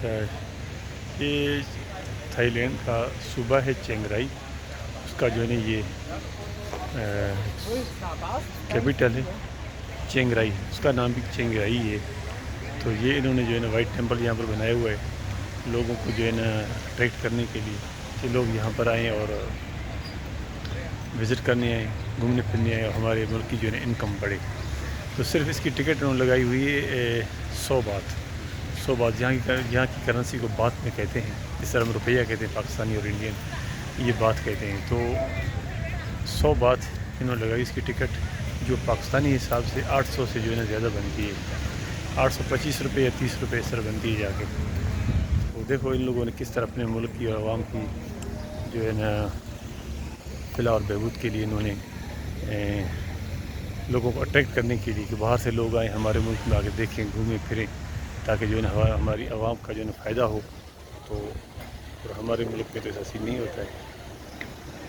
اچھا، یہ Thai land کا صوبہ ہے چینگ رائی، اس کا جو ہے نا یہ کیپٹل ہے چینگ رائی، اس کا نام بھی چینگ رائی ہے۔ تو یہ انہوں نے جو ہے نا وائٹ ٹیمپل یہاں پر بنایا ہوا ہے لوگوں کو جو ہے نا اٹریکٹ کرنے کے لیے کہ لوگ یہاں پر آئیں اور وزٹ کرنے آئیں، گھومنے پھرنے آئیں اور ہمارے ملک کی جو ہے نا انکم بڑھے۔ تو صرف اس کی ٹکٹ انہوں نے لگائی ہوئی ہے 100 بات۔ 100 بات یہاں کی کرنسی کو بات میں کہتے ہیں، جس طرح ہم روپیہ کہتے ہیں پاکستانی اور انڈین، یہ بات کہتے ہیں۔ تو 100 بات انہوں نے لگائی اس کی ٹکٹ، جو پاکستانی حساب سے 800 سے جو ہے نا زیادہ بنتی ہے، 825 روپے یا 30 روپے اس طرح بنتی ہے جا کے۔ تو دیکھو ان لوگوں نے کس طرح اپنے ملک کی اور عوام کی جو ہے نا فلاح اور بہبود کے لیے انہوں نے لوگوں کو اٹریکٹ کرنے کے لیے کہ باہر سے لوگ آئیں ہمارے ملک میں آ کے دیکھیں، گھومیں پھریں، تاکہ جو ہے نا ہماری عوام کا جو ہے نا فائدہ ہو۔ تو اور ہمارے ملک میں تو ایسا سین نہیں ہوتا ہے۔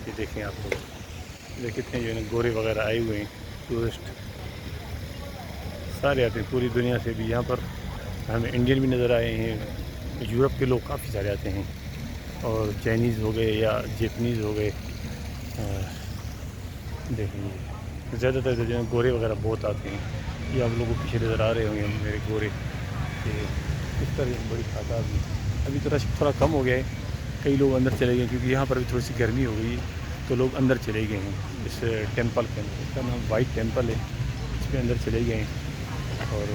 یہ دیکھیں آپ لوگ، کتنے جو ہے نا گورے وغیرہ آئے ہوئے ہیں، ٹورسٹ سارے آتے ہیں پوری دنیا سے بھی یہاں پر۔ ہمیں انڈین بھی نظر آئے ہیں، یورپ کے لوگ کافی سارے آتے ہیں، اور چائنیز ہو گئے یا جیپنیز ہو گئے۔ دیکھیں زیادہ تر جو ہے گورے وغیرہ بہت آتے ہیں۔ یہ آپ لوگوں کو پیچھے نظر آ رہے ہوں گے میرے گورے کہ اس طرح بڑی تعداد میں۔ ابھی تو رش تھوڑا کم ہو گیا ہے، کئی لوگ اندر چلے گئے کیونکہ یہاں پر بھی تھوڑی سی گرمی ہو گئی ہے، تو لوگ اندر چلے گئے ہیں اس ٹیمپل کے اندر۔ اس کا نام وائٹ ٹیمپل ہے، اس کے اندر چلے گئے ہیں۔ اور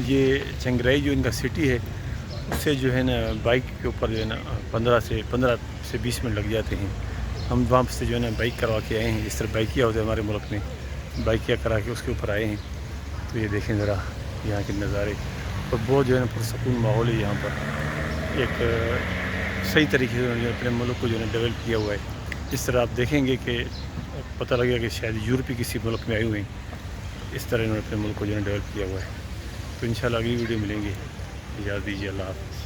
یہ چینگ رائی جو ان کا سٹی ہے، اس سے جو ہے نا بائک کے اوپر جو ہے نا 15 سے 20 منٹ لگ جاتے ہیں۔ ہم وہاں سے جو ہے نا بائک کروا کے آئے ہیں، جس طرح بائکیا ہوتے ہیں ہمارے ملک میں، بائکیا کرا کے اس کے اوپر آئے ہیں۔ تو یہ دیکھیں ذرا یہاں کے نظارے، اور بہت جو ہے نا پرسکون ماحول ہے یہاں پر۔ ایک صحیح طریقے سے انہوں نے اپنے ملک کو جو ہے نا ڈیولپ کیا ہوا ہے۔ اس طرح آپ دیکھیں گے کہ پتہ لگے گا کہ شاید یورپی کسی ملک میں آئے ہوئے ہیں، اس طرح انہوں نے اپنے ملک کو جو ہے نا ڈیولپ کیا ہوا ہے۔ تو انشاءاللہ اگلی ویڈیو ملیں گے، اجازت دیجیے، اللہ حافظ۔